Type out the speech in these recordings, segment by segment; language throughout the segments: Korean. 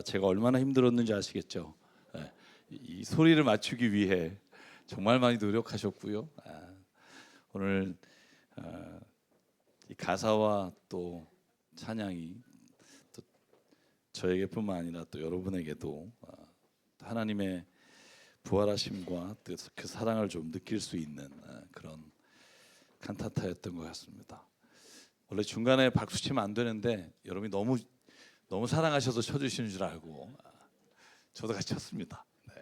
제가 얼마나 힘들었는지 아시겠죠? 예, 이 소리를 맞추기 위해 정말 많이 노력하셨고요. 오늘 이 가사와 또 찬양이 또 저에게뿐만 아니라 또 여러분에게도 하나님의 부활하심과 그 사랑을 좀 느낄 수 있는 그런 칸타타였던 것 같습니다. 원래 중간에 박수 치면 안 되는데 여러분이 너무 사랑하셔서 쳐주시는 줄 알고 저도 같이 쳤습니다. 네.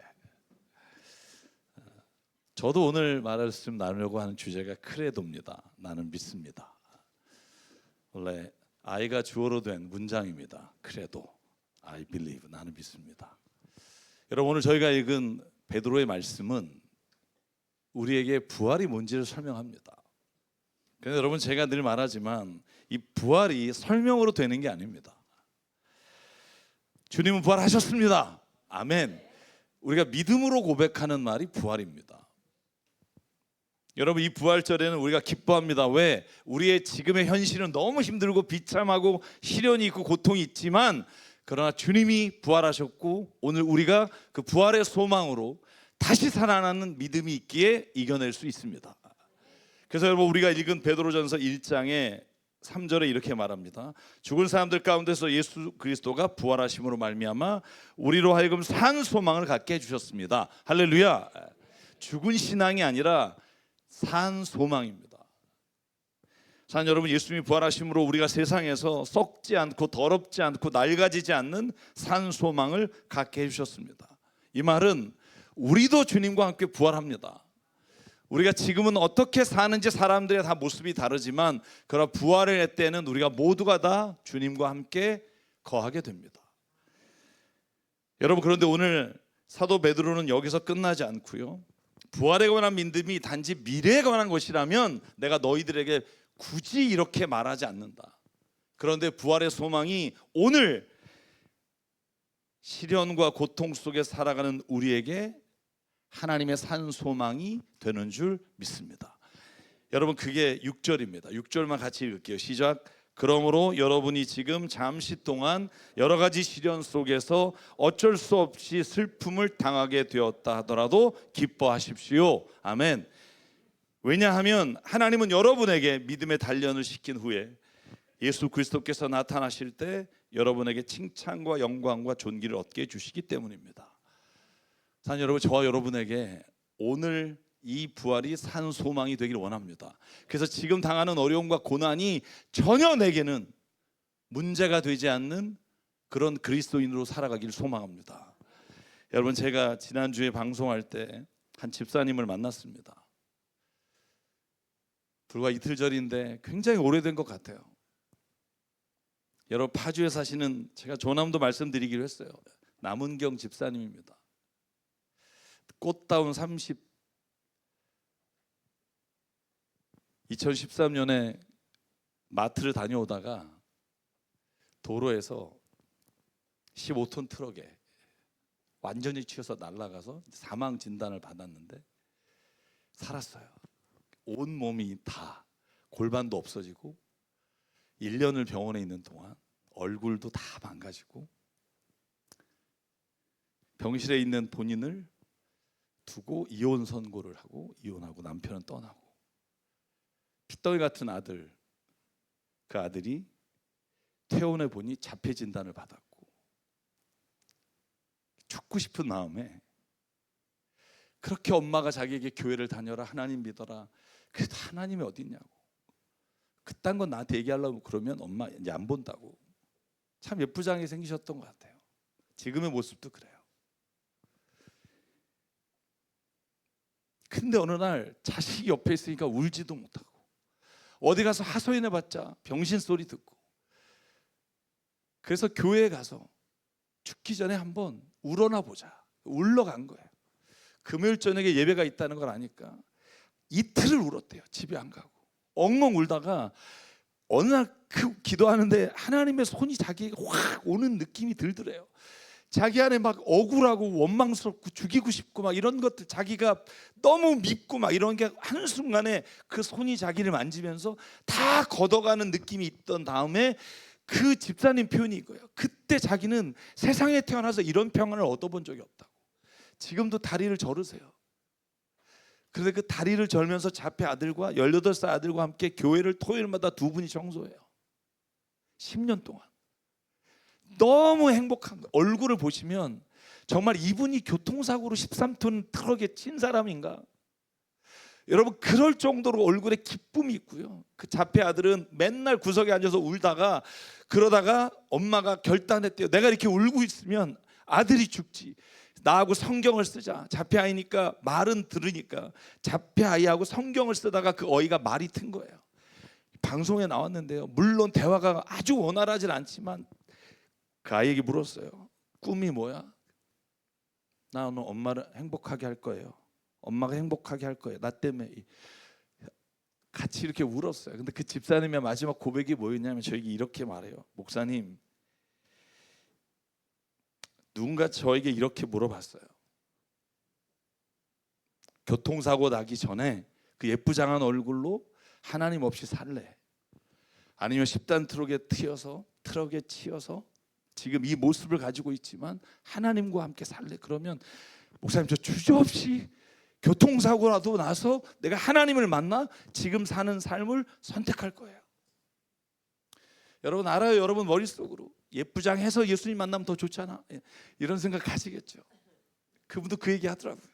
저도 오늘 말씀 나누려고 하는 주제가 크레도입니다. 나는 믿습니다. 원래 I가 주어로 된 문장입니다. 크레도, I believe, 나는 믿습니다. 여러분, 오늘 저희가 읽은 베드로의 말씀은 우리에게 부활이 뭔지를 설명합니다. 그런데 여러분, 제가 늘 말하지만 이 부활이 설명으로 되는 게 아닙니다. 주님은 부활하셨습니다. 아멘. 우리가 믿음으로 고백하는 말이 부활입니다. 여러분, 이 부활절에는 우리가 기뻐합니다. 왜? 우리의 지금의 현실은 너무 힘들고 비참하고 시련이 있고 고통이 있지만, 그러나 주님이 부활하셨고 오늘 우리가 그 부활의 소망으로 다시 살아나는 믿음이 있기에 이겨낼 수 있습니다. 그래서 여러분, 우리가 읽은 베드로전서 1장에 3절에 이렇게 말합니다. 죽은 사람들 가운데서 예수 그리스도가 부활하심으로 말미암아 우리로 하여금 산 소망을 갖게 해주셨습니다. 할렐루야. 죽은 신앙이 아니라 산 소망입니다. 산 여러분, 예수님이 부활하심으로 우리가 세상에서 썩지 않고 더럽지 않고 낡아지지 않는 산 소망을 갖게 해주셨습니다. 이 말은 우리도 주님과 함께 부활합니다. 우리가 지금은 어떻게 사는지 사람들의 다 모습이 다르지만, 그러나 부활의 때는 우리가 모두가 다 주님과 함께 거하게 됩니다. 여러분, 그런데 오늘 사도 베드로는 여기서 끝나지 않고요, 부활에 관한 믿음이 단지 미래에 관한 것이라면 내가 너희들에게 굳이 이렇게 말하지 않는다. 그런데 부활의 소망이 오늘 시련과 고통 속에 살아가는 우리에게 하나님의 산 소망이 되는 줄 믿습니다. 여러분, 그게 6절입니다. 6절만 같이 읽을게요. 시작. 그러므로 여러분이 지금 잠시 동안 여러 가지 시련 속에서 어쩔 수 없이 슬픔을 당하게 되었다 하더라도 기뻐하십시오. 아멘. 왜냐하면 하나님은 여러분에게 믿음의 단련을 시킨 후에 예수 그리스도께서 나타나실 때 여러분에게 칭찬과 영광과 존귀를 얻게 해주시기 때문입니다. 사랑하는 여러분, 저와 여러분에게 오늘 이 부활이 산 소망이 되길 원합니다. 그래서 지금 당하는 어려움과 고난이 전혀 내게는 문제가 되지 않는 그런 그리스도인으로 살아가길 소망합니다. 여러분, 제가 지난주에 방송할 때 한 집사님을 만났습니다. 불과 이틀 전인데 굉장히 오래된 것 같아요. 여러분, 파주에 사시는, 제가 조남도 말씀드리기로 했어요. 남은경 집사님입니다. 꽃다운 2013년에 마트를 다녀오다가 도로에서 15톤 트럭에 완전히 치여서 날아가서 사망 진단을 받았는데 살았어요. 온 몸이 다, 골반도 없어지고 1년을 병원에 있는 동안 얼굴도 다 망가지고 병실에 있는 본인을 두고 이혼 선고를 하고 이혼하고 남편은 떠나고, 핏덩이 같은 아들, 그 아들이 퇴원해 보니 자폐 진단을 받았고, 죽고 싶은 마음에 그렇게 엄마가 자기에게 교회를 다녀라, 하나님 믿어라, 그래도 하나님이 어디 있냐고, 그딴 건 나한테 얘기하려고 그러면 엄마 이제 안 본다고. 참 예쁘장하게 생기셨던 것 같아요. 지금의 모습도 그래요. 근데 어느 날 자식이 옆에 있으니까 울지도 못하고, 어디 가서 하소연해봤자 병신 소리 듣고, 그래서 교회에 가서 죽기 전에 한번 울어나 보자, 울러 간 거예요. 금요일 저녁에 예배가 있다는 걸 아니까 이틀을 울었대요. 집에 안 가고 엉엉 울다가 어느 날 그 기도하는데 하나님의 손이 자기에게 확 오는 느낌이 들더래요. 자기 안에 막 억울하고 원망스럽고 죽이고 싶고 막 이런 것들, 자기가 너무 밉고 막 이런 게 한순간에 그 손이 자기를 만지면서 다 걷어가는 느낌이 있던 다음에 그 집사님 표현이 이거예요. 그때 자기는 세상에 태어나서 이런 평안을 얻어본 적이 없다고. 지금도 다리를 저르세요. 그런데 그 다리를 절면서 자폐 아들과 18살 아들과 함께 교회를 토요일마다 두 분이 청소해요. 10년 동안. 너무 행복한 거예요. 얼굴을 보시면 정말 이분이 교통사고로 13톤 트럭에 친 사람인가? 여러분, 그럴 정도로 얼굴에 기쁨이 있고요. 그 자폐 아들은 맨날 구석에 앉아서 울다가 그러다가 엄마가 결단했대요. 내가 이렇게 울고 있으면 아들이 죽지. 나하고 성경을 쓰자. 자폐 아이니까 말은 들으니까 자폐 아이하고 성경을 쓰다가 그 어이가 말이 튼 거예요. 방송에 나왔는데요. 물론 대화가 아주 원활하진 않지만 그 아이에게 물었어요. 꿈이 뭐야? 나 오늘 엄마를 행복하게 할 거예요. 엄마가 행복하게 할 거예요. 나 때문에. 같이 이렇게 울었어요. 근데 그 집사님의 마지막 고백이 뭐였냐면 저에게 이렇게 말해요. 목사님, 누군가 저에게 이렇게 물어봤어요. 교통사고 나기 전에 그 예쁘장한 얼굴로 하나님 없이 살래? 아니면 10단 트럭에 치여서 지금 이 모습을 가지고 있지만 하나님과 함께 살래? 그러면 목사님, 저 주저없이 교통사고라도 나서 내가 하나님을 만나 지금 사는 삶을 선택할 거예요. 여러분 알아요? 여러분 머릿속으로 예쁘장해서 예수님 만나면 더 좋잖아, 이런 생각 가지겠죠. 그분도 그 얘기 하더라고요.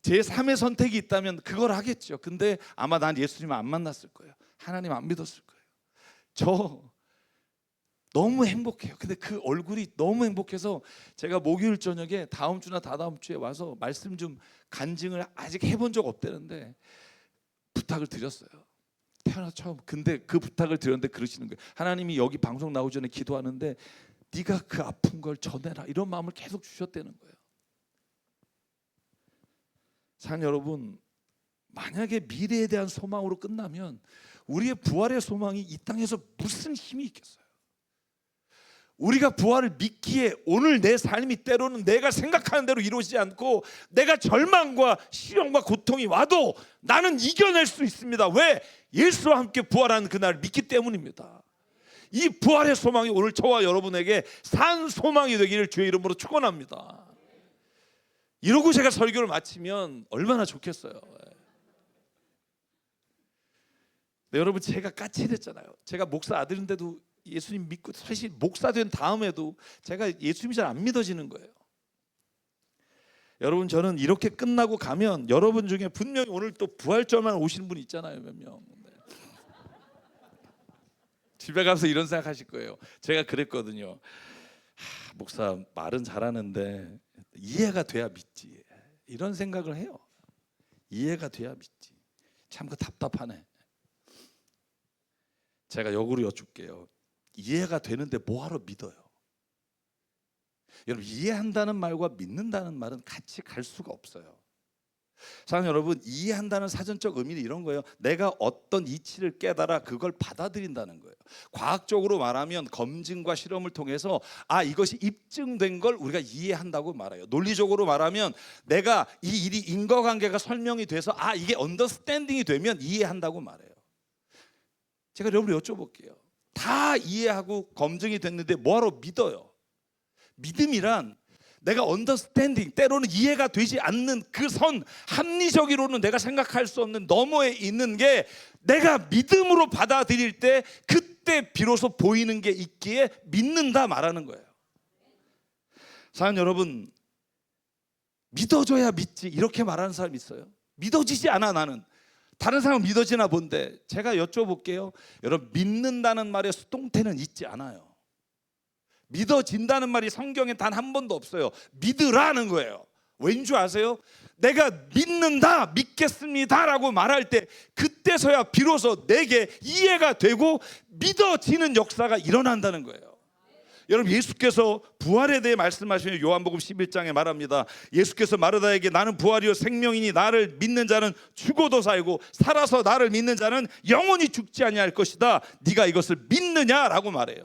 제 3의 선택이 있다면 그걸 하겠죠. 근데 아마 난 예수님 안 만났을 거예요. 하나님 안 믿었을 거예요. 저 너무 행복해요. 근데 그 얼굴이 너무 행복해서 제가 목요일 저녁에 다음 주나 다다음 주에 와서 말씀 좀 간증을 아직 해본 적 없다는데 부탁을 드렸어요. 태어나 처음. 근데 그 부탁을 드렸는데 그러시는 거예요. 하나님이 여기 방송 나오기 전에 기도하는데 네가 그 아픈 걸 전해라, 이런 마음을 계속 주셨다는 거예요. 사랑 여러분, 만약에 미래에 대한 소망으로 끝나면 우리의 부활의 소망이 이 땅에서 무슨 힘이 있겠어요? 우리가 부활을 믿기에 오늘 내 삶이 때로는 내가 생각하는 대로 이루어지지 않고 내가 절망과 시련과 고통이 와도 나는 이겨낼 수 있습니다. 왜? 예수와 함께 부활한 그날 믿기 때문입니다. 이 부활의 소망이 오늘 저와 여러분에게 산 소망이 되기를 주의 이름으로 축원합니다. 이러고 제가 설교를 마치면 얼마나 좋겠어요. 네, 여러분, 제가 까칠했잖아요. 제가 목사 아들인데도 예수님 믿고 사실 목사 된 다음에도 제가 예수님이 잘 안 믿어지는 거예요. 여러분, 저는 이렇게 끝나고 가면 여러분 중에 분명히 오늘 또 부활절만 오시는 분이 있잖아요. 몇 명. 네. 집에 가서 이런 생각하실 거예요. 제가 그랬거든요. 목사 말은 잘하는데 이해가 돼야 믿지, 이런 생각을 해요. 이해가 돼야 믿지. 참 그 답답하네. 제가 역으로 여쭐게요. 이해가 되는데 뭐하러 믿어요? 여러분, 이해한다는 말과 믿는다는 말은 같이 갈 수가 없어요. 사랑하는 여러분, 이해한다는 사전적 의미는 이런 거예요. 내가 어떤 이치를 깨달아 그걸 받아들인다는 거예요. 과학적으로 말하면 검증과 실험을 통해서 이것이 입증된 걸 우리가 이해한다고 말해요. 논리적으로 말하면 내가 이 일이 인과관계가 설명이 돼서 이게 언더스탠딩이 되면 이해한다고 말해요. 제가 여러분 여쭤볼게요. 다 이해하고 검증이 됐는데 뭐하러 믿어요? 믿음이란 내가 언더스탠딩, 때로는 이해가 되지 않는 그 선, 합리적으로는 내가 생각할 수 없는 너머에 있는 게 내가 믿음으로 받아들일 때 그때 비로소 보이는 게 있기에 믿는다 말하는 거예요. 사랑하는 여러분, 믿어줘야 믿지 이렇게 말하는 사람 있어요. 믿어지지 않아 나는. 다른 사람은 믿어지나 본데 제가 여쭤볼게요. 여러분, 믿는다는 말에 수동태는 있지 않아요. 믿어진다는 말이 성경에 단 한 번도 없어요. 믿으라는 거예요. 왠 줄 아세요? 내가 믿는다, 믿겠습니다 라고 말할 때 그때서야 비로소 내게 이해가 되고 믿어지는 역사가 일어난다는 거예요. 여러분, 예수께서 부활에 대해 말씀하시는 요한복음 11장에 말합니다. 예수께서 마르다에게 나는 부활이요 생명이니 나를 믿는 자는 죽어도 살고 살아서 나를 믿는 자는 영원히 죽지 아니할 것이다. 네가 이것을 믿느냐라고 말해요.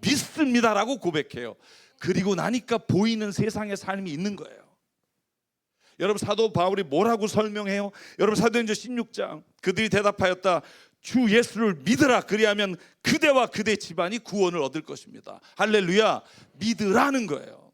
믿습니다라고 고백해요. 그리고 나니까 보이는 세상의 삶이 있는 거예요. 여러분, 사도 바울이 뭐라고 설명해요? 여러분, 사도행전 16장 그들이 대답하였다. 주 예수를 믿으라. 그리하면 그대와 그대 집안이 구원을 얻을 것입니다. 할렐루야. 믿으라는 거예요.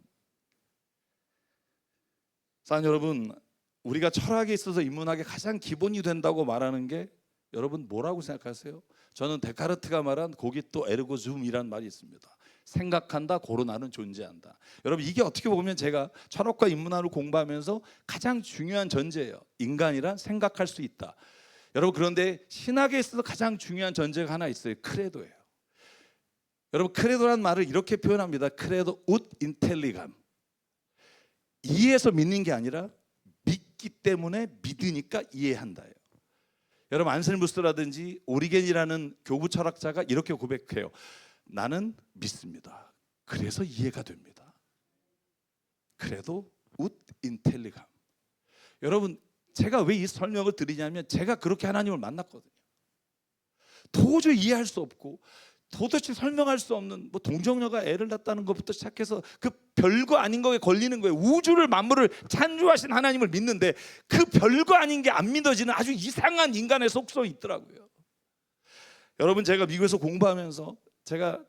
사랑하는 여러분, 우리가 철학에 있어서 인문학의 가장 기본이 된다고 말하는 게 여러분 뭐라고 생각하세요? 저는 데카르트가 말한 고기또 에르고 줌이란 말이 있습니다. 생각한다, 고로 나는 존재한다. 여러분, 이게 어떻게 보면 제가 철학과 인문학을 공부하면서 가장 중요한 전제예요. 인간이란 생각할 수 있다. 여러분, 그런데 신학에 있어서 가장 중요한 전제가 하나 있어요. 크레도예요. 여러분, 크레도란 말을 이렇게 표현합니다. 크레도 웃 인텔리감. 이해해서 믿는 게 아니라 믿기 때문에 믿으니까 이해한다예요. 여러분, 안셀무스라든지 오리겐이라는 교부 철학자가 이렇게 고백해요. 나는 믿습니다. 그래서 이해가 됩니다. 그래도 웃 인텔리감. 여러분, 제가 왜 이 설명을 드리냐면 제가 그렇게 하나님을 만났거든요. 도저히 이해할 수 없고 도대체 설명할 수 없는 뭐 동정녀가 애를 낳았다는 것부터 시작해서 그 별거 아닌 거에 걸리는 거예요. 우주를 만물을 창조하신 하나님을 믿는데 그 별거 아닌 게 안 믿어지는 아주 이상한 인간의 속성이 있더라고요. 여러분, 제가 미국에서 공부하면서 제가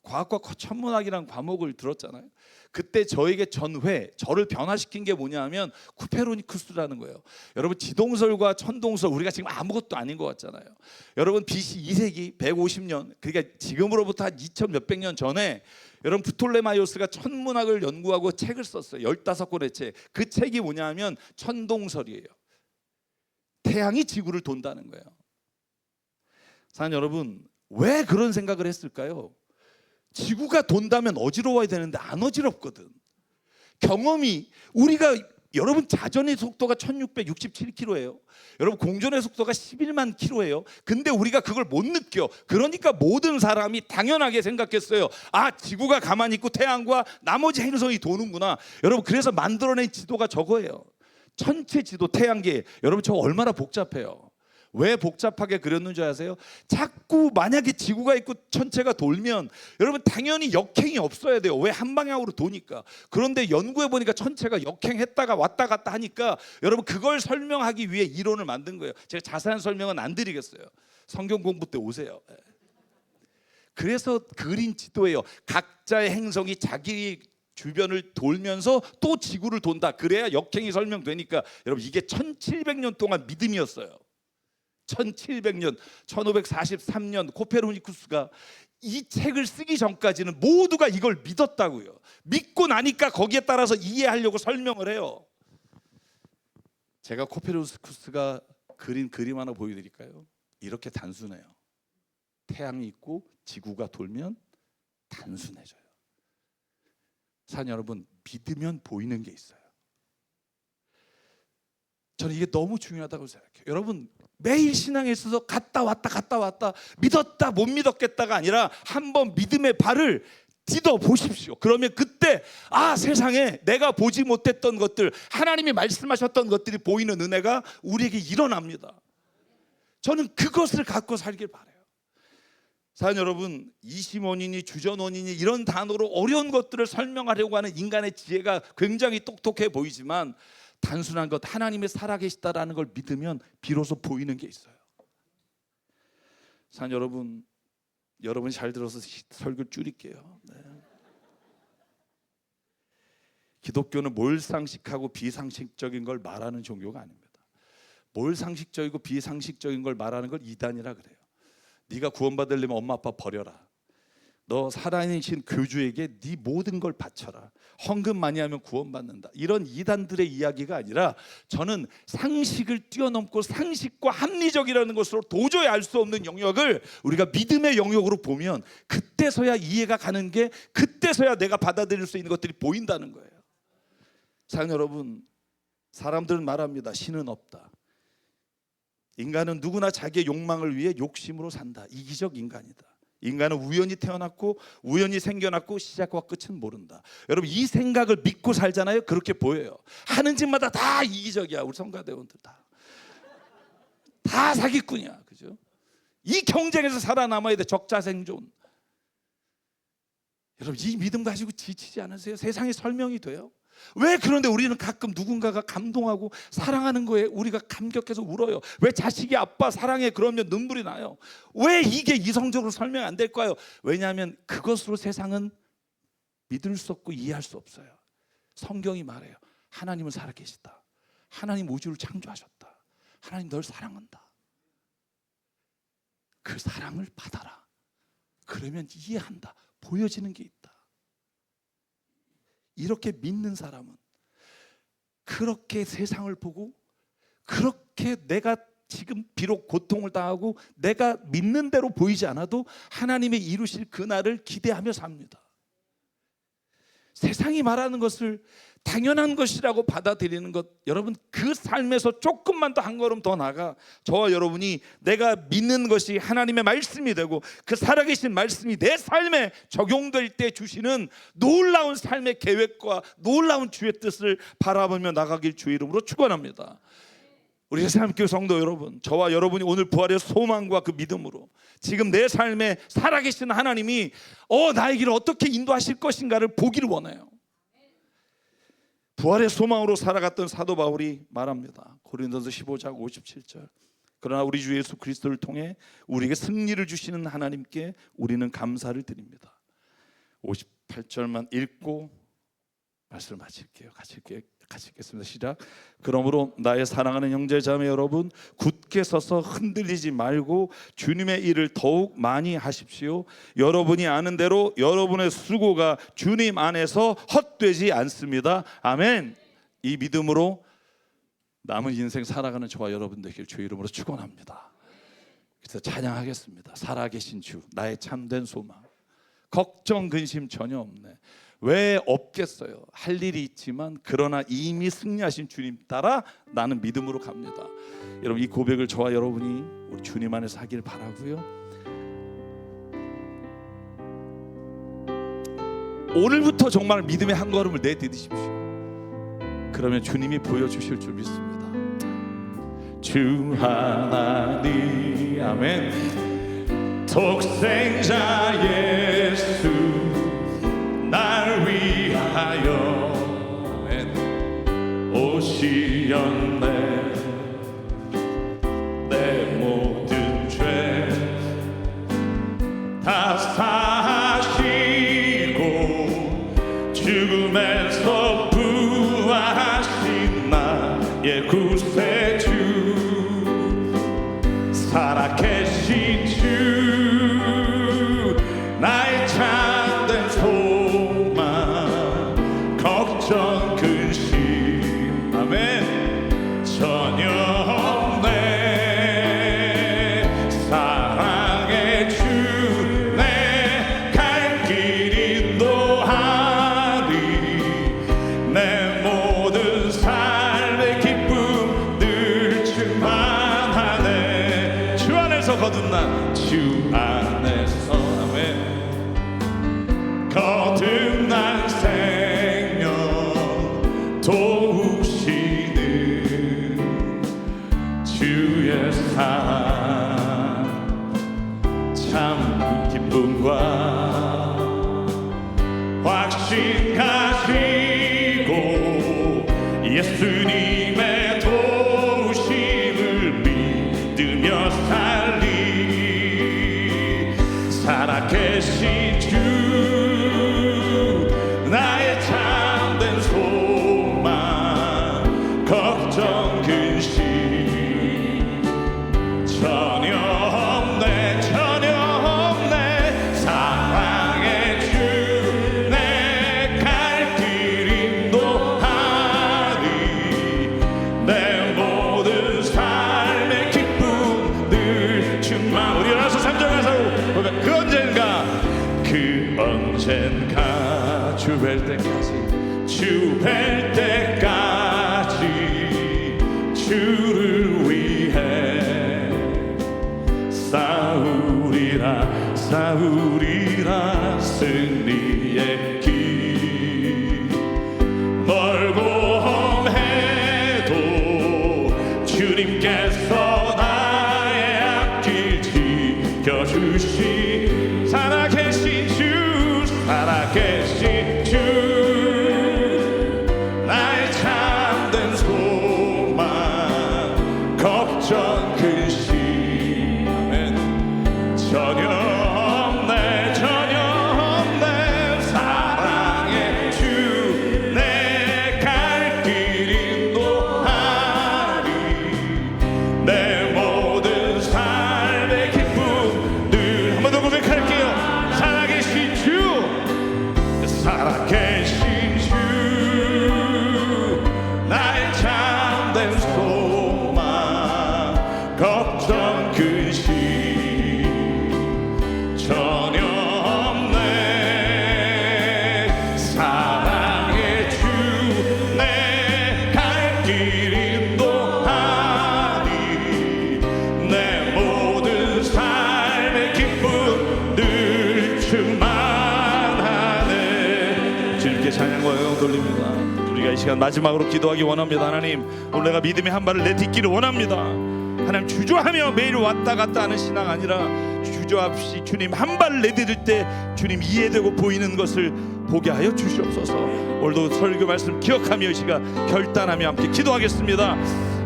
과학과 천문학이라는 과목을 들었잖아요. 그때 저에게 저를 변화시킨 게 뭐냐면 쿠페르니쿠스라는 거예요. 여러분, 지동설과 천동설, 우리가 지금 아무것도 아닌 것 같잖아요. 여러분, BC 2세기 150년, 그러니까 지금으로부터 한 2000 몇백 년 전에 여러분 프톨레마이오스가 천문학을 연구하고 책을 썼어요. 15권의 책. 그 책이 뭐냐면 천동설이에요. 태양이 지구를 돈다는 거예요. 사랑하는 여러분, 왜 그런 생각을 했을까요? 지구가 돈다면 어지러워야 되는데 안 어지럽거든. 경험이 우리가 여러분 자전의 속도가 1667km예요. 여러분 공전의 속도가 11만 km예요. 근데 우리가 그걸 못 느껴. 그러니까 모든 사람이 당연하게 생각했어요. 아, 지구가 가만히 있고 태양과 나머지 행성이 도는구나. 여러분, 그래서 만들어낸 지도가 저거예요. 전체 지도 태양계. 여러분, 저거 얼마나 복잡해요. 왜 복잡하게 그렸는지 아세요? 자꾸 만약에 지구가 있고 천체가 돌면 여러분 당연히 역행이 없어야 돼요. 왜? 한 방향으로 도니까. 그런데 연구해 보니까 천체가 역행했다가 왔다 갔다 하니까 여러분 그걸 설명하기 위해 이론을 만든 거예요. 제가 자세한 설명은 안 드리겠어요. 성경 공부 때 오세요. 그래서 그린 지도예요. 각자의 행성이 자기 주변을 돌면서 또 지구를 돈다. 그래야 역행이 설명되니까. 여러분, 이게 1700년 동안 믿음이었어요. 1700년, 1543년 코페르니쿠스가 이 책을 쓰기 전까지는 모두가 이걸 믿었다고요. 믿고 나니까 거기에 따라서 이해하려고 설명을 해요. 제가 코페르니쿠스가 그린 그림 하나 보여드릴까요? 이렇게 단순해요. 태양이 있고 지구가 돌면 단순해져요. 사랑하는 여러분, 믿으면 보이는 게 있어요. 저는 이게 너무 중요하다고 생각해요. 여러분, 매일 신앙에 있어서 갔다 왔다 믿었다 못 믿었겠다가 아니라 한번 믿음의 발을 디뎌 보십시오. 그러면 그때 아, 세상에 내가 보지 못했던 것들, 하나님이 말씀하셨던 것들이 보이는 은혜가 우리에게 일어납니다. 저는 그것을 갖고 살길 바라요. 사랑하는 여러분, 이심원이니 주전원이니 이런 단어로 어려운 것들을 설명하려고 하는 인간의 지혜가 굉장히 똑똑해 보이지만 단순한 것, 하나님이 살아계시다라는 걸 믿으면 비로소 보이는 게 있어요. 사랑하는 여러분, 여러분이 잘 들어서 설교를 줄일게요. 네. 기독교는 몰상식하고 비상식적인 걸 말하는 종교가 아닙니다. 몰상식적이고 비상식적인 걸 말하는 걸 이단이라 그래요. 네가 구원받으려면 엄마 아빠 버려라. 너 살아계신 교주에게 네 모든 걸 바쳐라. 헌금 많이 하면 구원받는다. 이런 이단들의 이야기가 아니라 저는 상식을 뛰어넘고 상식과 합리적이라는 것으로 도저히 알 수 없는 영역을 우리가 믿음의 영역으로 보면 그때서야 이해가 가는 게, 그때서야 내가 받아들일 수 있는 것들이 보인다는 거예요. 사랑하는 여러분, 사람들은 말합니다. 신은 없다. 인간은 누구나 자기의 욕망을 위해 욕심으로 산다. 이기적 인간이다. 인간은 우연히 태어났고 우연히 생겨났고 시작과 끝은 모른다. 여러분, 이 생각을 믿고 살잖아요. 그렇게 보여요. 하는 짓마다 다 이기적이야. 우리 성가대원들 다 사기꾼이야. 그죠? 이 경쟁에서 살아남아야 돼. 적자생존. 여러분, 이 믿음 가지고 지치지 않으세요? 세상에 설명이 돼요. 왜 그런데 우리는 가끔 누군가가 감동하고 사랑하는 거에 우리가 감격해서 울어요? 왜 자식이 아빠 사랑해 그러면 눈물이 나요? 왜 이게 이성적으로 설명 안 될까요? 왜냐하면 그것으로 세상은 믿을 수 없고 이해할 수 없어요. 성경이 말해요. 하나님은 살아계시다. 하나님 우주를 창조하셨다. 하나님 널 사랑한다. 그 사랑을 받아라. 그러면 이해한다. 보여지는 게 있다. 이렇게 믿는 사람은 그렇게 세상을 보고 그렇게 내가 지금 비록 고통을 당하고 내가 믿는 대로 보이지 않아도 하나님의 이루실 그날을 기대하며 삽니다. 세상이 말하는 것을 당연한 것이라고 받아들이는 것, 여러분 그 삶에서 조금만 더 한 걸음 더 나가 저와 여러분이 내가 믿는 것이 하나님의 말씀이 되고 그 살아계신 말씀이 내 삶에 적용될 때 주시는 놀라운 삶의 계획과 놀라운 주의 뜻을 바라보며 나가길 주의 이름으로 축원합니다. 우리 새삼교회 성도 여러분, 저와 여러분이 오늘 부활의 소망과 그 믿음으로 지금 내 삶에 살아계신 하나님이 나의 길을 어떻게 인도하실 것인가를 보기를 원해요. 부활의 소망으로 살아갔던 사도 바울이 말합니다. 고린도서 15장 57절. 그러나 우리 주 예수 그리스도를 통해 우리에게 승리를 주시는 하나님께 우리는 감사를 드립니다. 58절만 읽고 말씀을 마칠게요. 같이 읽겠습니다. 시작. 그러므로 나의 사랑하는 형제자매 여러분, 굳게 서서 흔들리지 말고 주님의 일을 더욱 많이 하십시오. 여러분이 아는 대로 여러분의 수고가 주님 안에서 헛되지 않습니다. 아멘. 이 믿음으로 남은 인생 살아가는 저와 여러분 되길 주의 이름으로 축원합니다. 그래서 찬양하겠습니다. 살아계신 주, 나의 참된 소망. 걱정 근심 전혀 없네. 왜 없겠어요? 할 일이 있지만 그러나 이미 승리하신 주님 따라 나는 믿음으로 갑니다. 여러분 이 고백을 저와 여러분이 우리 주님 안에서 하길 바라고요. 오늘부터 정말 믿음의 한 걸음을 내디디십시오. 그러면 주님이 보여주실 줄 믿습니다. 주 하나님 아멘. 독생자 예수 날 위하여 오시었네. 내 모든 죄 다 사시고 죽음에서 부활하신 나의 구세주 살아계신 주 나의 참된 소망 걱정 근심 아멘 전혀 없네. 사랑의 주 내 갈 길 인도하리. 내 모든 삶의 기쁨 늘 충만하네. 주 안에서 거듭난 주 안에서 아멘 거듭난 생명 도우시는 주의 사랑 참 기쁨과 확신 가지고 예수님의 도우심을 믿으며 살리. 살아계신 주 나의 참된 소망 걱정 근심 전혀 없네. 전혀 없네. 사랑의 주 내 갈 길 인도하리. 내 모든 삶의 기쁨 늘 충만. 우리 일어나서 3절 가서 그 언젠가 그 언젠가 주 뵐 때까지 주 뵐 때까지 주를 위해 싸우리라 싸우리라. 승리의 길 멀고 험해도 주님께서 나의 앞길 지켜주시. 살아계신 주 살아계신 주 돌립니다. 우리가 이 시간 마지막으로 기도하기 원합니다. 하나님, 오늘 내가 믿음의 한 발을 내딛기를 원합니다. 하나님, 주저하며 매일 왔다 갔다 하는 신앙 아니라 주저없이 주님 한 발을 내디딜 때 주님 이해되고 보이는 것을 보게 하여 주시옵소서. 오늘도 설교 말씀 기억하며 이 시간 결단하며 함께 기도하겠습니다.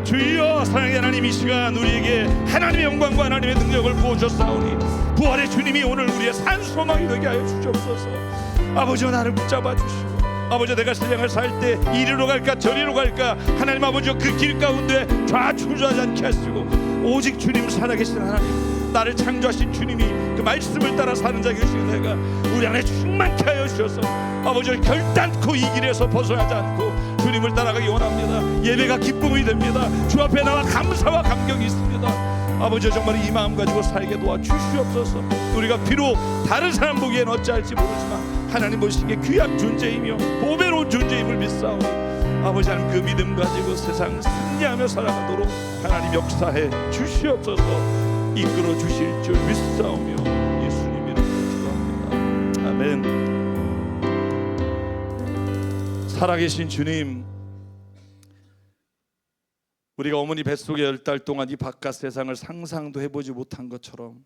주여, 사랑의 하나님, 이 시간 우리에게 하나님의 영광과 하나님의 능력을 부어주셨사오니 부활의 주님이 오늘 우리의 산소망이 되게 하여 주시옵소서. 아버지와 나를 붙잡아 주시고, 아버지, 내가 세상을 살 때 이리로 갈까 저리로 갈까, 하나님 아버지와 그 길 가운데 좌충우돌하지 않게 하시고 오직 주님 살아계신 하나님, 나를 창조하신 주님이 그 말씀을 따라 사는 자가 되시고 내가 우리 안에 충만케 하여 주셔서 아버지 결단코 이 길에서 벗어나지 않고 주님을 따라가기 원합니다. 예배가 기쁨이 됩니다. 주 앞에 나와 감사와 감격이 있습니다. 아버지, 정말 이 마음 가지고 살게 도와주시옵소서. 우리가 비록 다른 사람 보기엔 어찌할지 모르지만 하나님 보시기에 귀한 존재이며 보배로운 존재임을 믿사오니 아버지 하나님, 그 믿음 가지고 세상 승리하며 살아가도록 하나님 역사해 주시옵소서. 이끌어 주실 줄 믿사오며 예수님 이름으로 기도합니다. 아멘. 살아계신 주님, 우리가 어머니 뱃속에 10달 동안 이 바깥 세상을 상상도 해보지 못한 것처럼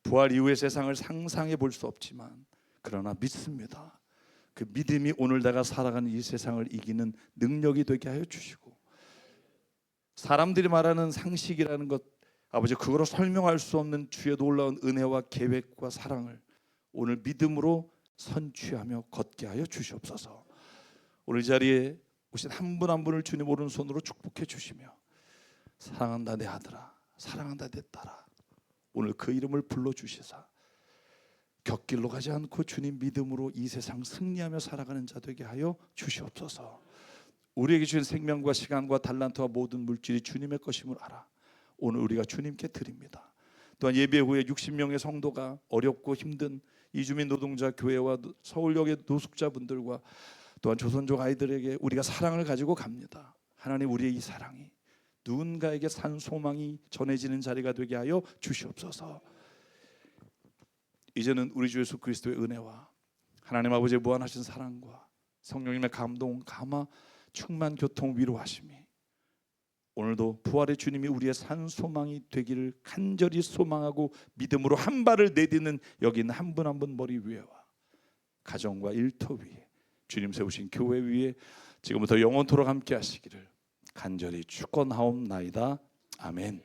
부활 이후의 세상을 상상해 볼 수 없지만 그러나 믿습니다. 그 믿음이 오늘 내가 살아가는 이 세상을 이기는 능력이 되게 하여 주시고, 사람들이 말하는 상식이라는 것, 아버지, 그거로 설명할 수 없는 주의 놀라운 은혜와 계획과 사랑을 오늘 믿음으로 선취하며 걷게 하여 주시옵소서. 오늘 이 자리에 오신 한 분 한 분을 주님 오른손으로 축복해 주시며, 사랑한다 내 아들아, 사랑한다 내 딸아, 오늘 그 이름을 불러주시사 곁길로 가지 않고 주님 믿음으로 이 세상 승리하며 살아가는 자 되게 하여 주시옵소서. 우리에게 주신 생명과 시간과 달란트와 모든 물질이 주님의 것임을 알아 오늘 우리가 주님께 드립니다. 또한 예배 후에 60명의 성도가 어렵고 힘든 이주민 노동자 교회와 서울역의 노숙자분들과 또한 조선족 아이들에게 우리가 사랑을 가지고 갑니다. 하나님, 우리의 이 사랑이 누군가에게 산 소망이 전해지는 자리가 되게 하여 주시옵소서. 이제는 우리 주 예수 그리스도의 은혜와 하나님 아버지의 무한하신 사랑과 성령님의 감동, 감화, 충만, 교통, 위로하심이 오늘도 부활의 주님이 우리의 산 소망이 되기를 간절히 소망하고 믿음으로 한 발을 내딛는 여기 있는 한 분 한 분 머리 위에와 가정과 일터 위에 주님 세우신 교회 위에 지금부터 영원토록 함께 하시기를 간절히 축원하옵나이다. 아멘.